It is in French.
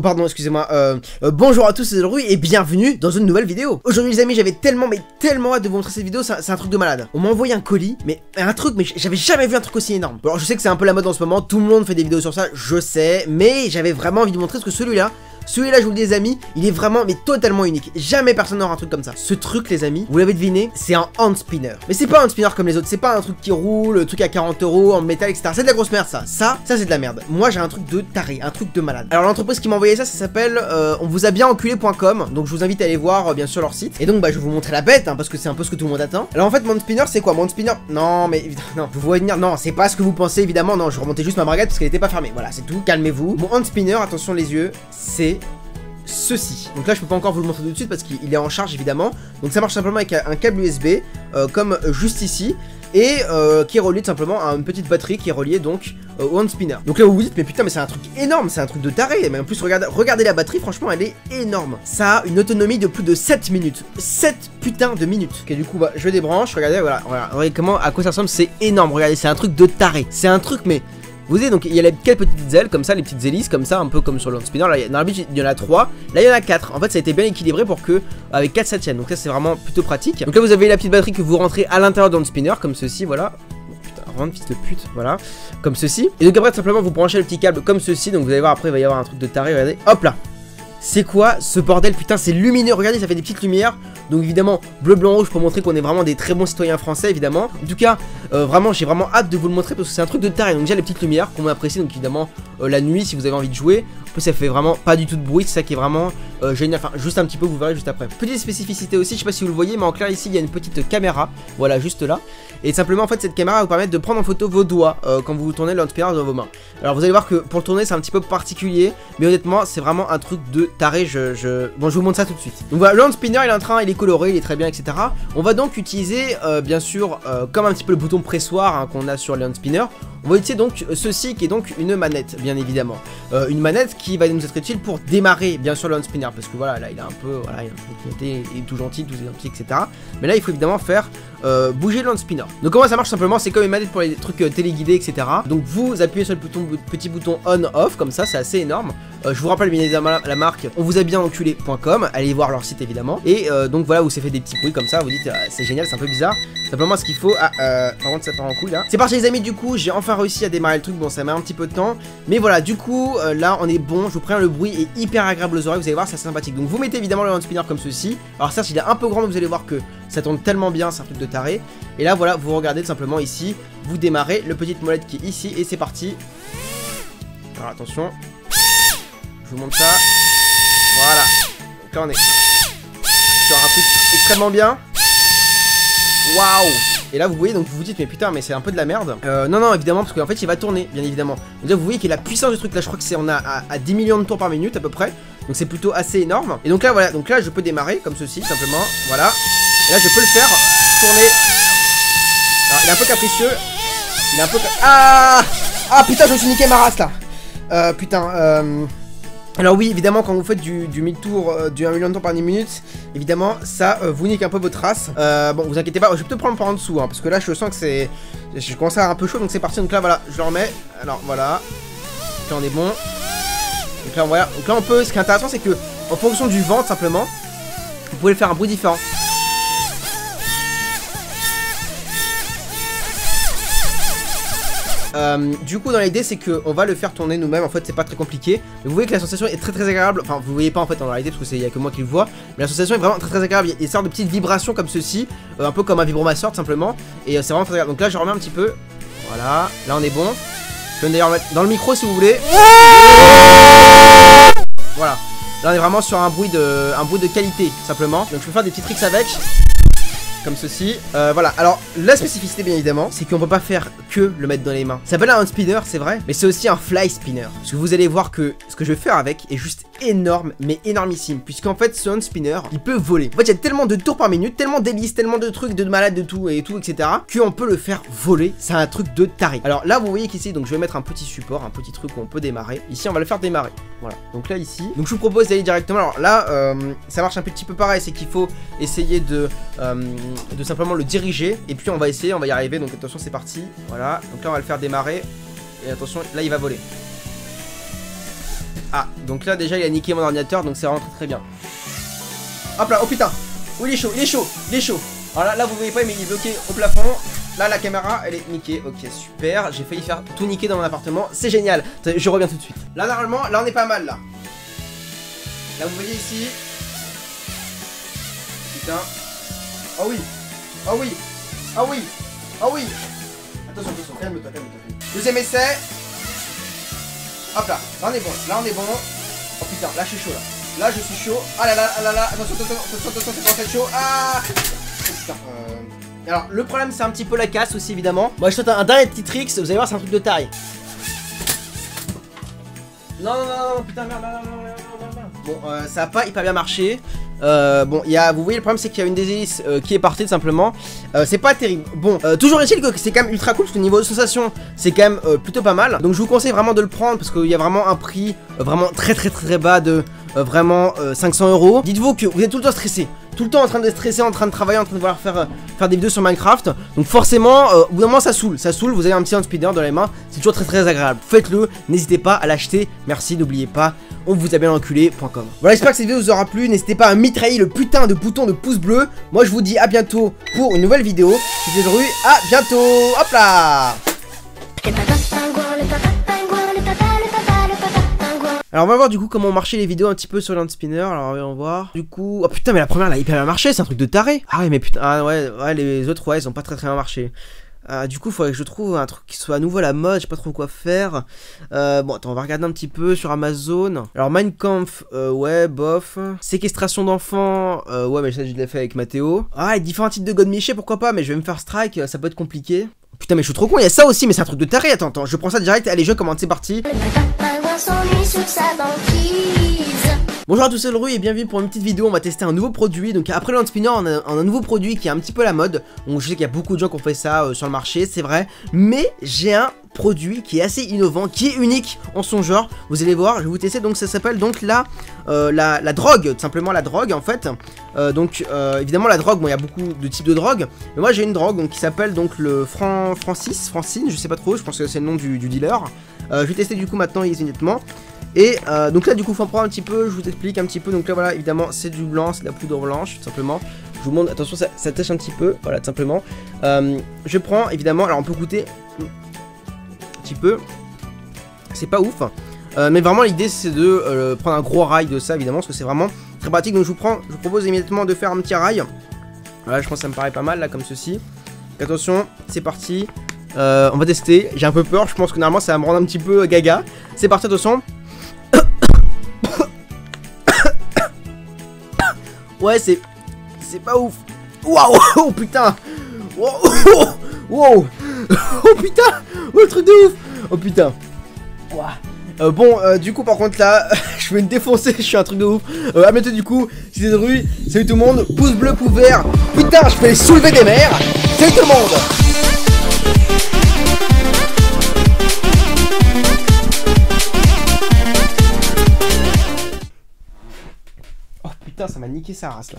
Pardon, excusez-moi. Bonjour à tous, c'est Rui et bienvenue dans une nouvelle vidéo. Aujourd'hui les amis, j'avais tellement hâte de vous montrer cette vidéo, c'est un truc de malade. On m'a envoyé un colis, mais j'avais jamais vu un truc aussi énorme. Alors je sais que c'est un peu la mode en ce moment, tout le monde fait des vidéos sur ça, je sais, mais j'avais vraiment envie de vous montrer parce que celui-là, je vous le dis les amis, il est vraiment mais totalement unique. Jamais personne n'aura un truc comme ça. Ce truc les amis, vous l'avez deviné, c'est un hand spinner. Mais c'est pas un hand spinner comme les autres, c'est pas un truc qui roule, un truc à 40 € en métal, etc. C'est de la grosse merde ça. Ça c'est de la merde. Moi j'ai un truc de taré, un truc de malade. Alors l'entreprise qui m'a envoyé ça s'appelle onvousabienenculé.com. Donc je vous invite à aller voir bien sûr leur site. Et donc bah je vais vous montrer la bête parce que c'est un peu ce que tout le monde attend. Alors en fait mon hand spinner c'est quoi? Mon hand spinner, non mais non, vous voyez venir, non c'est pas ce que vous pensez évidemment. Non, je remontais juste ma braguette parce qu'elle était pas fermée. Voilà, c'est tout, calmez-vous. Mon hand spinner, attention les yeux, c'est ceci. Donc là je peux pas encore vous le montrer tout de suite parce qu'il est en charge évidemment. Donc ça marche simplement avec un câble USB comme juste ici. Et qui est relié tout simplement à une petite batterie qui est reliée donc au hand spinner. Donc là vous vous dites mais putain mais c'est un truc énorme, c'est un truc de taré. Mais en plus regardez la batterie, franchement elle est énorme. Ça a une autonomie de plus de 7 minutes. 7 putains de minutes. Ok du coup bah je débranche, regardez voilà comment à quoi ça ressemble, c'est énorme. Regardez c'est un truc de taré. C'est un truc mais... Vous voyez donc il y a quelques petites ailes comme ça, les petites hélices comme ça, un peu comme sur le hand spinner. Là dans la biche il y en a 3, là il y en a 4. En fait ça a été bien équilibré pour que avec 4 ça tienne. Donc ça c'est vraiment plutôt pratique. Donc là vous avez la petite batterie que vous rentrez à l'intérieur de hand spinner comme ceci, voilà. Oh, putain, rentre fils de pute, voilà. Comme ceci. Et donc après simplement vous branchez le petit câble comme ceci. Donc vous allez voir après il va y avoir un truc de taré, regardez. Hop là. C'est quoi ce bordel? Putain c'est lumineux, regardez ça fait des petites lumières. Donc évidemment bleu blanc rouge pour montrer qu'on est vraiment des très bons citoyens français évidemment. En tout cas vraiment j'ai vraiment hâte de vous le montrer parce que c'est un truc de taré. Donc déjà les petites lumières qu'on apprécie, donc évidemment la nuit si vous avez envie de jouer. En plus ça fait vraiment pas du tout de bruit, c'est ça qui est vraiment génial. Enfin juste un petit peu, vous verrez juste après. Petite spécificité aussi, je sais pas si vous le voyez mais en clair ici il y a une petite caméra. Voilà juste là. Et simplement en fait cette caméra va vous permettre de prendre en photo vos doigts quand vous tournez le hand spinner dans vos mains. Alors vous allez voir que pour le tourner c'est un petit peu particulier. Mais honnêtement c'est vraiment un truc de taré. Bon je vous montre ça tout de suite. Donc voilà le hand spinner il est coloré, il est très bien etc. On va donc utiliser bien sûr comme un petit peu le bouton pressoir hein, qu'on a sur les hand spinners. On va utiliser donc ceci qui est donc une manette bien évidemment. Une manette qui va nous être utile pour démarrer bien sûr le hand spinner. Parce que voilà là il a un peu, voilà, il est tout gentil, tout gentil etc. Mais là il faut évidemment faire bouger le hand spinner. Donc comment ça marche simplement, c'est comme une manette pour les trucs téléguidés etc. Donc vous appuyez sur le petit bouton on off comme ça, c'est assez énorme. Je vous rappelle bien évidemment la marque onvousabienenculé.com, allez voir leur site évidemment. Et donc voilà où c'est fait des petits bruits comme ça, vous dites c'est génial, c'est un peu bizarre. Simplement ce qu'il faut, par contre ça part en couille là. C'est parti les amis, du coup j'ai enfin réussi à démarrer le truc, bon ça met un petit peu de temps. Mais voilà du coup là on est bon, je vous préviens le bruit est hyper agréable aux oreilles, vous allez voir c'est sympathique. Donc vous mettez évidemment le hand spinner comme ceci. Alors certes il est un peu grand mais vous allez voir que ça tourne tellement bien, c'est un truc de taré. Et là voilà vous regardez tout simplement ici, vous démarrez le petite molette qui est ici et c'est parti. Alors attention. Je vous montre ça. Voilà. Donc là on est sur un truc extrêmement bien. Waouh. Et là vous voyez donc vous vous dites mais putain mais c'est un peu de la merde. Non évidemment parce qu'en fait il va tourner bien évidemment. Donc là vous voyez qu'il y a la puissance du truc là, je crois que c'est on a à 10 millions de tours par minute à peu près. Donc c'est plutôt assez énorme. Et donc là voilà, donc là je peux démarrer comme ceci simplement. Voilà. Et là je peux le faire tourner. Alors il est un peu capricieux. Il est un peu ah putain je me suis niqué ma race là. Putain alors oui, évidemment, quand vous faites du 1000 tours, du 1 million de tours par 10 minutes, évidemment, ça vous nique un peu votre race. Bon, vous inquiétez pas, je vais peut-être prendre par en dessous, hein, parce que là, je sens que c'est... Je commence à avoir un peu chaud, donc c'est parti. Donc là, voilà, je le remets. Alors, voilà. Donc là, on est bon. Donc là, voilà. Donc là, on peut... Ce qui est intéressant, c'est que, en fonction du vent, simplement, vous pouvez faire un bruit différent. Du coup dans l'idée c'est que on va le faire tourner nous-mêmes. En fait c'est pas très compliqué. Mais vous voyez que la sensation est très agréable. Enfin vous voyez pas en fait en réalité parce que il y a que moi qui le vois. Mais la sensation est vraiment très agréable. Il y a des sortes de petites vibrations comme ceci, un peu comme un vibromasseur simplement. Et c'est vraiment très agréable. Donc là je remets un petit peu. Voilà, là on est bon. Je peux d'ailleurs mettre dans le micro si vous voulez. Voilà. Là on est vraiment sur un bruit de qualité simplement. Donc je peux faire des petits tricks avec. Comme ceci, voilà. Alors la spécificité bien évidemment c'est qu'on peut pas faire que le mettre dans les mains. Ça s'appelle un hand spinner c'est vrai, mais c'est aussi un fly spinner. Parce que vous allez voir que ce que je vais faire avec est juste énorme, mais énormissime. Puisqu'en fait ce hand spinner il peut voler. En fait il y a tellement de tours par minute, tellement d'hélices, tellement de trucs, de malades, de tout et tout etc. Qu'on peut le faire voler, c'est un truc de taré. Alors là vous voyez qu'ici donc je vais mettre un petit support, un petit truc où on peut démarrer. Ici on va le faire démarrer, voilà. Donc là ici, donc je vous propose d'aller directement. Alors là ça marche un petit peu pareil, c'est qu'il faut essayer de simplement le diriger. Et puis on va essayer, on va y arriver. Donc attention c'est parti, voilà. Donc là on va le faire démarrer. Et attention, là il va voler. Ah, donc là déjà il a niqué mon ordinateur, donc c'est vraiment très bien. Hop là, oh putain. Oh il est chaud, il est chaud, il est chaud. Alors là vous voyez pas mais il est bloqué au plafond. Là la caméra elle est niquée, ok super. J'ai failli faire tout niquer dans mon appartement, c'est génial. Je reviens tout de suite. Là normalement, là on est pas mal là. Là vous voyez ici. Putain. Oh oui. Oh oui. Oh oui. Oh oui. Attention, attention, calme-toi, calme-toi. Deuxième essai. Hop là, là on est bon, là on est bon. Oh putain, là je suis chaud là. Là je suis chaud. Ah là là, ah là là, attention, attention, attention, c'est pas chaud. Ah oh, putain. Alors le problème c'est un petit peu la casse aussi évidemment. Moi je saute un dernier petit trick, vous allez voir c'est un truc de taré. Non non non non putain merde, merde. Bon ça a pas hyper bien marché. Bon, vous voyez le problème c'est qu'il y a une des hélices qui est partie tout simplement. C'est pas terrible. Bon, toujours est-il que c'est quand même ultra cool parce que niveau de sensation c'est quand même plutôt pas mal. Donc je vous conseille vraiment de le prendre parce qu'il y a vraiment un prix vraiment très bas de vraiment 500 €. Dites-vous que vous êtes tout le temps stressé, tout le temps en train de stresser, en train de travailler, en train de vouloir faire des vidéos sur Minecraft. Donc forcément, au bout d'un moment ça saoule, vous avez un petit hand speeder dans les mains, c'est toujours très agréable. Faites-le, n'hésitez pas à l'acheter. Merci, n'oubliez pas, on vous a bien enculé.com. Voilà, j'espère que cette vidéo vous aura plu. N'hésitez pas à mitrailler le putain de bouton de pouce bleu. Moi je vous dis à bientôt pour une nouvelle vidéo. C'était Leroy, à bientôt. Hop là. Alors on va voir du coup comment marchaient les vidéos un petit peu sur Land Spinner. Alors on va voir. Du coup, oh putain mais la première elle a hyper bien marché, c'est un truc de taré. Ah ouais mais putain, ah ouais les autres ouais ils ont pas très bien marché. Du coup il faudrait que je trouve un truc qui soit à nouveau à la mode, je sais pas trop quoi faire. Bon attends on va regarder un petit peu sur Amazon. Alors Mein Kampf, ouais bof. Séquestration d'enfants, ouais mais ça je l'ai fait avec Mathéo. Ah et différents types de God Miché pourquoi pas, mais je vais me faire strike, ça peut être compliqué. Putain mais je suis trop con, il y a ça aussi mais c'est un truc de taré, attends, je prends ça direct, allez je commande, c'est parti. Bonjour à tous, c'est Leroy et bienvenue pour une petite vidéo. On va tester un nouveau produit. Donc après le Land Spinner, on a un nouveau produit qui est un petit peu la mode. Donc je sais qu'il y a beaucoup de gens qui ont fait ça sur le marché, c'est vrai. Mais j'ai un produit qui est assez innovant, qui est unique en son genre. Vous allez voir, je vais vous tester. Donc ça s'appelle donc la drogue, tout simplement la drogue en fait. Évidemment la drogue, bon il y a beaucoup de types de drogue. Mais moi j'ai une drogue donc, qui s'appelle donc le Francine, je sais pas trop, je pense que c'est le nom du dealer. Je vais tester du coup maintenant immédiatement. Et donc là du coup faut en prendre un petit peu, je vous explique un petit peu. Donc là voilà évidemment c'est du blanc, c'est de la poudre blanche tout simplement. Je vous montre, attention ça tâche un petit peu, voilà tout simplement. Je prends évidemment, alors on peut goûter un petit peu. C'est pas ouf, mais vraiment l'idée c'est de prendre un gros rail de ça évidemment, parce que c'est vraiment très pratique. Donc je vous propose immédiatement de faire un petit rail. Voilà je pense que ça me paraît pas mal là comme ceci. Donc, attention, c'est parti. On va tester, j'ai un peu peur, je pense que normalement ça va me rendre un petit peu gaga. C'est parti, attention. Ouais c'est pas ouf. Waouh. Oh putain. Wow. Wow. Oh putain. Oh le truc de ouf. Oh putain. Wow. Bon du coup par contre là je vais me défoncer, je suis un truc de ouf. À bientôt du coup, c'était Leroy. Salut tout le monde, pouce bleu, pouce vert. Putain je fais soulever des mers. Salut tout le monde. Putain, ça m'a niqué sa race là.